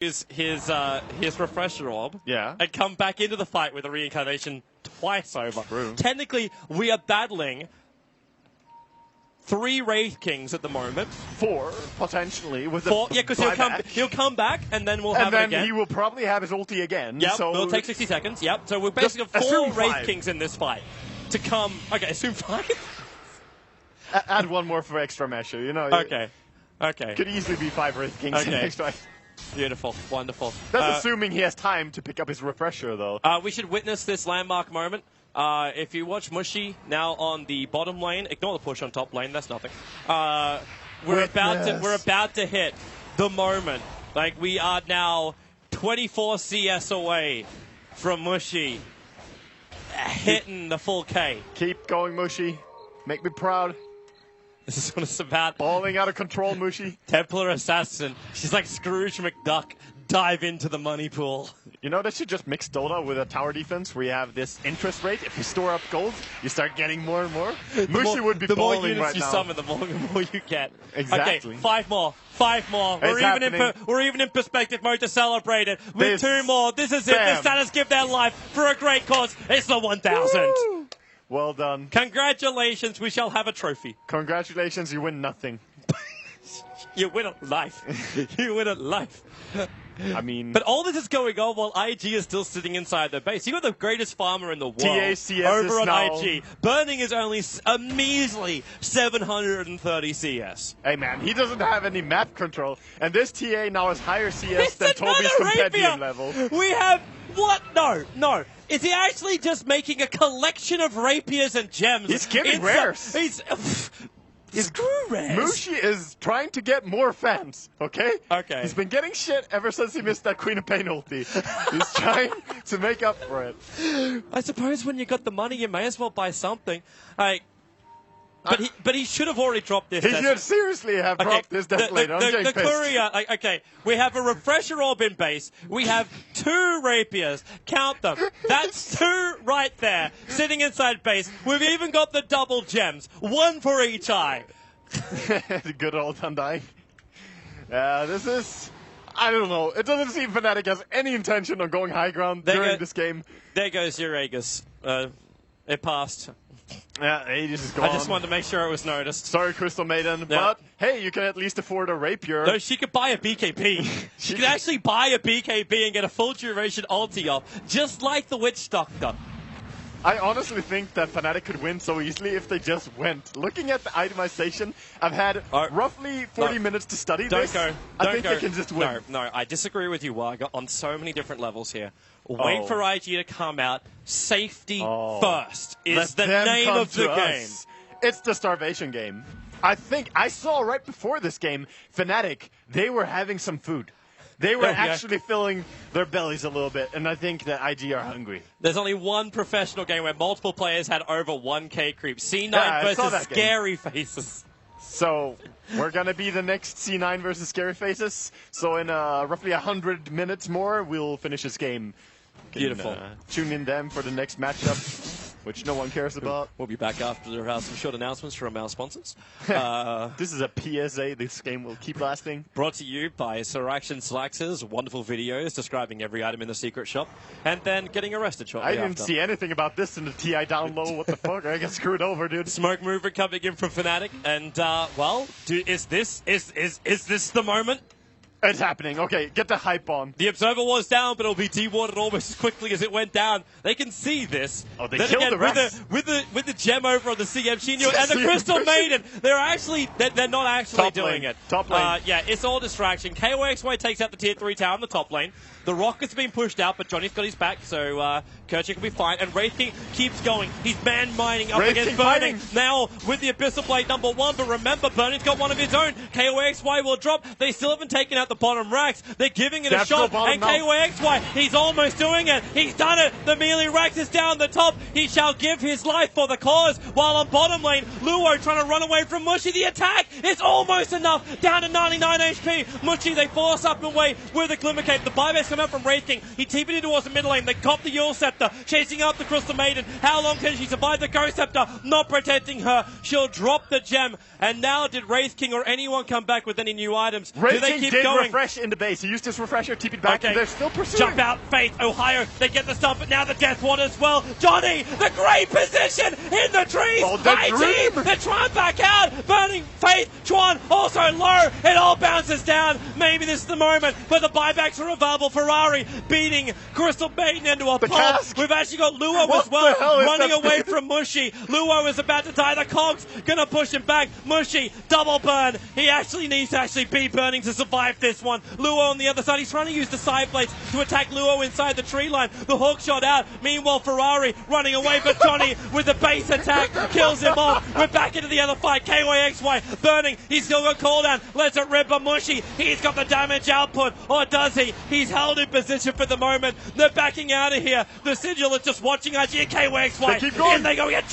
his refresher orb, yeah, and come back into the fight with a reincarnation twice over. True. Technically, we are battling 3 Wraith Kings at the moment. 4 potentially with the 4, yeah, because he'll come back and then we'll have it again. And then he will probably have his ulti again. Yep, so it'll take 60 seconds. Yep, so we're basically 4 Wraith Kings in this fight to come. Okay, assume 5. Add 1 more for extra measure. You know. Okay. Okay. Could easily be 5 Wraith Kings in next fight. Beautiful, wonderful. That's assuming he has time to pick up his refresher, though. We should witness this landmark moment. If you watch Mushy now on the bottom lane, ignore the push on top lane. That's nothing. We're about to hit the moment. Like, we are now 24 CS away from Mushy hitting the full K. Keep going, Mushy. Make me proud. This is what it's about. Balling out of control, Mushy. Templar Assassin. She's like Scrooge McDuck. Dive into the money pool. You know, they should just mix Dota with a tower defense where you have this interest rate. If you store up gold, you start getting more and more. Mushy would be balling right now. The more units you summon, the more you get. Exactly. Okay, 5 more. 5 more. We're even in perspective mode to celebrate it. With 2 more. This is it. The Status give their life for a great cause. It's the 1000. Well done. Congratulations. We shall have a trophy. Congratulations. You win nothing. You win a life. You win a life. I mean... But all this is going on while IG is still sitting inside their base. You got the greatest farmer in the world TACS over on now... IG. Burning is only a measly 730 CS. Hey man, he doesn't have any map control. And this TA now has higher CS than Toby's competitive level. We have... What? No. Is he actually just making a collection of rapiers and gems? He's getting rares. Screw rares. Mushy is trying to get more fans, okay? Okay. He's been getting shit ever since he missed that Queen of Pain ulti. He's trying to make up for it. I suppose when you got the money, you may as well buy something. But he should have already dropped this. He should seriously have dropped this death later. I'm getting pissed. Courier, okay, we have a refresher orb in base. We have 2 rapiers. Count them. That's 2 right there, sitting inside base. We've even got the double gems, 1 for each eye. Good old Undying. This is... I don't know. It doesn't seem Fnatic has any intention of going high ground during this game. There goes your Aegis. It passed. Yeah, Aegis is gone. I just wanted to make sure it was noticed. Sorry, Crystal Maiden, but hey, you can at least afford a rapier. No, she could buy a BKB. She could actually buy a BKB and get a full duration ulti off, just like the Witch Doctor. I honestly think that Fnatic could win so easily if they just went. Looking at the itemization, I've had roughly 40 minutes to study this. I think they can just win. No, I disagree with you, Waga, on so many different levels here. Wait for IG to come out. Safety first is the name of the game. It's the starvation game. I think I saw right before this game, Fnatic, they were having some food. They were actually filling their bellies a little bit, and I think that IG are hungry. There's only one professional game where multiple players had over 1K creep. C9 versus Scary Faces. So, we're going to be the next C9 versus Scary Faces. So in roughly 100 minutes more, we'll finish this game. Beautiful. Tune in then for the next matchup, which no one cares about. We'll be back after some short announcements from our sponsors. This is a PSA. This game will keep lasting. Brought to you by Siraction Slax's wonderful videos describing every item in the secret shop, and then getting arrested shortly I didn't see anything about this in the TI down low. What the fuck? I got screwed over, dude. Smoke movement coming in from Fnatic, and well, is this the moment? It's happening. Okay, get the hype on. The Observer was down, but it'll be dewatered almost as quickly as it went down. They can see this. Oh, they killed the Rex. With the gem over on the CM Shinyo and the Crystal Maiden. They're not actually doing it. Top lane. Yeah, it's all distraction. KOXY takes out the tier 3 tower on the top lane. The Rocket's been pushed out, but Johnny's got his back, so Kerchik will be fine. And Wraith King keeps going. He's man-mining up against Burning. Now with the Abyssal Blade #1, but remember, Burning's got one of his own. KOXY will drop. They still haven't taken out the bottom racks. They're giving it a shot, and KOXY, he's almost doing it. He's done it. The melee Rax is down the top. He shall give his life for the cause, while on bottom lane, Luo trying to run away from Mushy. The attack is almost enough. Down to 99 HP. Mushy, they force up and away with a Glimmer Cape. The buyback's come out from Wraith King. He TP'd it towards the middle lane. They cop the Yule Scepter, chasing up the Crystal Maiden. How long can she survive the Ghost Scepter? Not protecting her. She'll drop the gem. And now did Wraith King or anyone come back with any new items? Wraith King did refresh in the base. He used his refresher, TP'd back, and they're still pursuing. Jump out, Faith, Ohio, they get the stop, but now the Death Water as well. Johnny, the great position in the trees. Oh, the IG, they're trying back out. Burning, Faith, Chuan, also low. It all bounces down. Maybe this is the moment, but the buybacks are available. Ferrari beating Crystal Maiden into a pulp. We've actually got Luo as well, running away from Mushy. Luo is about to die. The Cogs gonna push him back. Mushy, double burn. He actually needs to be burning to survive this one. Luo on the other side. He's trying to use the side blades to attack Luo inside the tree line. The hook shot out. Meanwhile, Ferrari running away, but Johnny with the base attack kills him off. We're back into the other fight. KYXY burning. He's still got cooldown. Lets it rip a Mushy. He's got the damage output. Or does he? He's held in position for the moment. They're backing out of here. The Sigil is just watching IG and KYXY. They keep going. And they go again.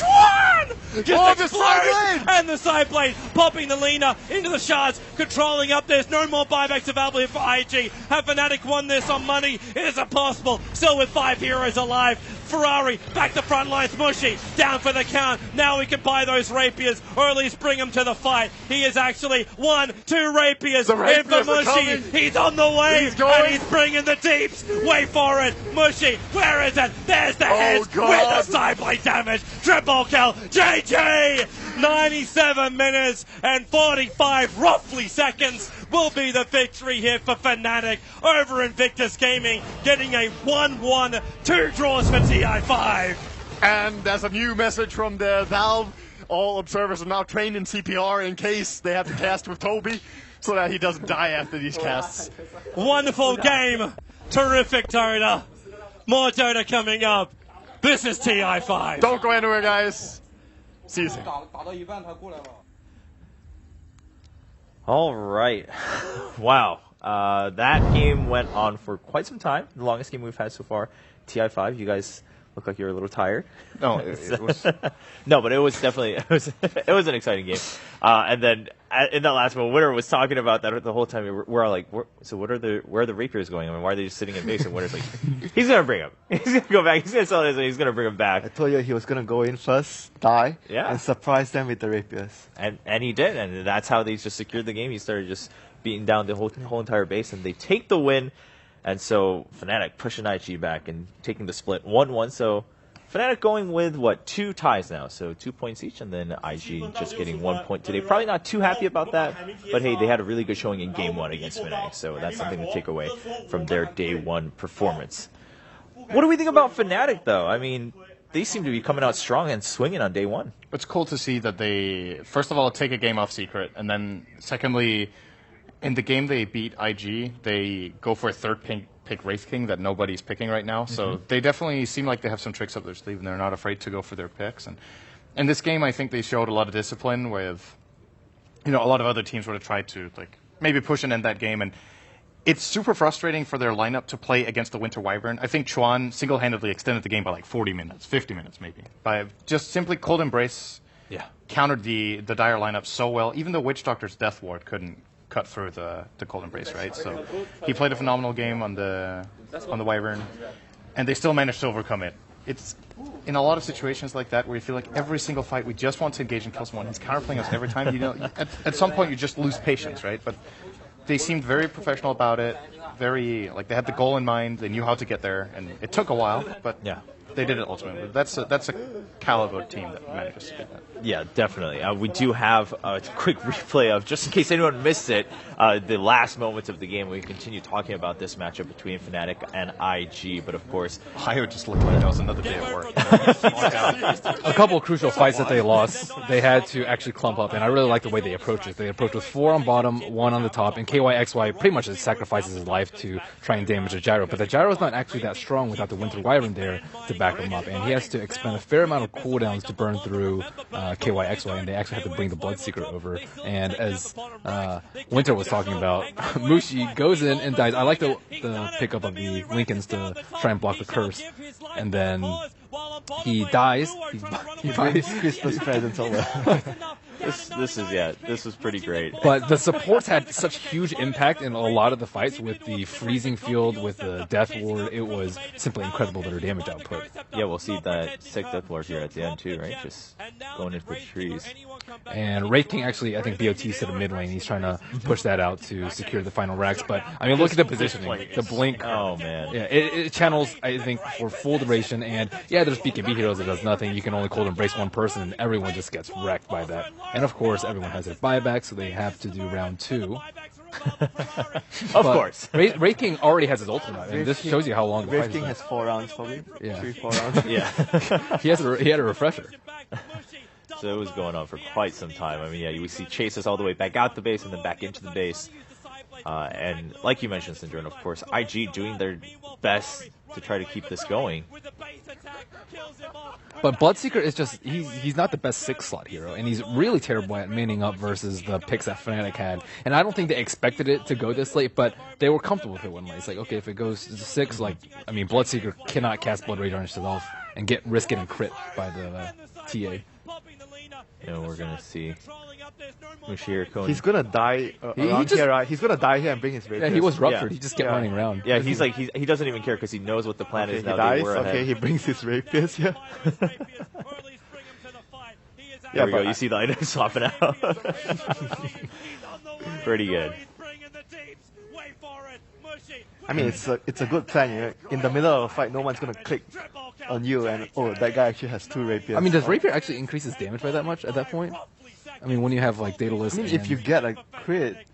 Just explodes. And the side blade popping the Lina into the shards. Controlling up. There's no more buybacks available here for IG. Have Fnatic won this on money? It is impossible. Still with 5 heroes alive. Ferrari back to front lines. Mushy down for the count. Now we can buy those rapiers, or at least bring him to the fight. He is actually 1, 2 rapiers in for Mushy. He's on the way, and he's bringing the deeps. Wait for it, Mushy. Where is it? There's the head with the side blade damage. Triple kill. GG. 97 minutes and 45 roughly seconds will be the victory here for Fnatic over Invictus Gaming, getting a 1-1, 2 draws for TI5. And there's a new message from the Valve. All observers are now trained in CPR in case they have to cast with Toby, so that he doesn't die after these casts. Wonderful game. Terrific Dota. More Dota coming up. This is TI5. Don't go anywhere, guys. See you soon. All right. Wow. That game went on for quite some time. The longest game we've had so far. TI5, you guys look like you're a little tired. No, it was... No, but it was definitely it was an exciting game. And then in that last one, Winter was talking about that the whole time. We're all like, so where are the rapiers going? I mean, why are they just sitting in base? And Winter's like, he's gonna bring him. He's gonna go back. He's gonna sell this, and he's gonna bring him back. I told you he was gonna go in first, die, Yeah. and surprise them with the rapiers. And he did, and that's how they just secured the game. He started just beating down the whole entire base, and they take the win. And so Fnatic pushing IG back and taking the split 1-1. So Fnatic going with, 2 ties now. So 2 points each, and then IG just getting 1 point today. Probably not too happy about that, but hey, they had a really good showing in Game 1 against Fnatic. So that's something to take away from their Day 1 performance. What do we think about Fnatic, though? I mean, they seem to be coming out strong and swinging on Day 1. It's cool to see that they, first of all, take a game off Secret, and then secondly, in the game they beat IG, they go for a third pick Wraith King that nobody's picking right now. So they definitely seem like they have some tricks up their sleeve, and they're not afraid to go for their picks. And in this game, I think they showed a lot of discipline with, a lot of other teams would have tried to maybe push and end that game. And it's super frustrating for their lineup to play against the Winter Wyvern. I think Chuan single-handedly extended the game by 40 minutes, 50 minutes maybe, by just simply Cold Embrace. Countered the Dire lineup so well. Even the Witch Doctor's Death Ward couldn't cut through the Cold Embrace, right? So he played a phenomenal game on the Wyvern, and they still managed to overcome it. It's in a lot of situations like that where you feel like every single fight we just want to engage and kill someone. He's counterplaying us every time. At some point you just lose patience, right? But they seemed very professional about it. Very they had the goal in mind. They knew how to get there, and it took a while, but they did it ultimately. That's a caliber team that manages to do that. Yeah, definitely. We do have a quick replay of, just in case anyone missed it, the last moments of the game. We continue talking about this matchup between Fnatic and IG, but of course, I would just look like that was another day at work. A couple of crucial fights that they lost, they had to actually clump up, and I really like the way they approach it. They approach with 4 on bottom, 1 on the top, and KYXY pretty much sacrifices his life to try and damage the gyro. But the gyro is not actually that strong without the Winter Wyvern there to back him up, and he has to expend a fair amount of cooldowns to burn through KYXY, and they actually have to bring the Bloodseeker over. And as Winter was talking about, Mushi goes in and dies. I like the pickup of the Lincolns to try and block the curse, and then he dies. He buys Christmas presents over. This was pretty great. But the supports had such huge impact in a lot of the fights with the freezing field, with the death ward. It was simply incredible their damage output. Yeah, we'll see that sick death ward here at the end too, right? Just going in for trees. And Wraith King actually, I think BOT set a mid lane. He's trying to push that out to secure the final racks. But I mean, look at the positioning. The blink. Oh man. Yeah, it channels, I think, for full duration. And yeah, there's BKB heroes that does nothing. You can only cold embrace one person, and everyone just gets wrecked by that. And of course, everyone has their buyback, so they have to do round 2. Of course. Wraith King already has his ultimate, and this shows you how long the fight Wraith King has 4 rounds probably. Yeah. 3-4 rounds. Yeah. he had a refresher. So it was going on for quite some time. I mean, yeah, we see chases all the way back out the base and then back into the base. And like you mentioned, Syndrome, of course, IG doing their best to try to keep this going. But Bloodseeker is just, he's not the best 6-slot hero, and he's really terrible at manning up versus the picks that Fnatic had. And I don't think they expected it to go this late, but they were comfortable with it one late. It's like, okay, if it goes to 6, like, I mean, Bloodseeker cannot cast Blood Rage on himself and risk getting crit by the TA. And we're going to see Mushir going. He's gonna die here, right? He's gonna die here and bring his rapier. Yeah, he was ruptured. Yeah. He just kept running around. Yeah, he's like, he doesn't even care because he knows what the plan is He now. dies. They were ahead. Okay, he brings his rapiers here. There we go. You see the item swapping out. Pretty good. I mean, it's a good plan. You know? In the middle of a fight, no one's gonna click on you, and oh, that guy actually has 2 rapiers. I mean, does rapier actually increase his damage by that much at that point? I mean, when you have like Daedalus. I mean, if you get a crit,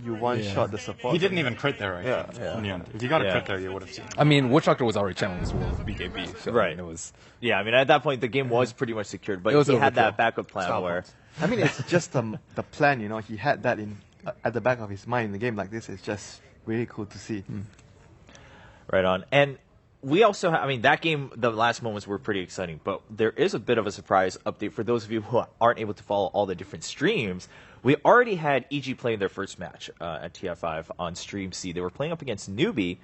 you one-shot the support. He didn't even crit there, right? Yeah. In the end. If you got a crit there, you would have seen. I mean, Witch Doctor was already channeling his will with BKB. So Right. It was. Yeah, I mean, at that point, the game was pretty much secured, but It was he had overkill. that backup plan where. I mean, it's just the plan. You know, he had that in at the back of his mind. In a game like this, it's just really cool to see. Right on. And we also, I mean, that game, the last moments were pretty exciting, but there is a bit of a surprise update for those of you who aren't able to follow all the different streams. We already had EG playing their first match at TF5 on Stream C. They were playing up against Newbie,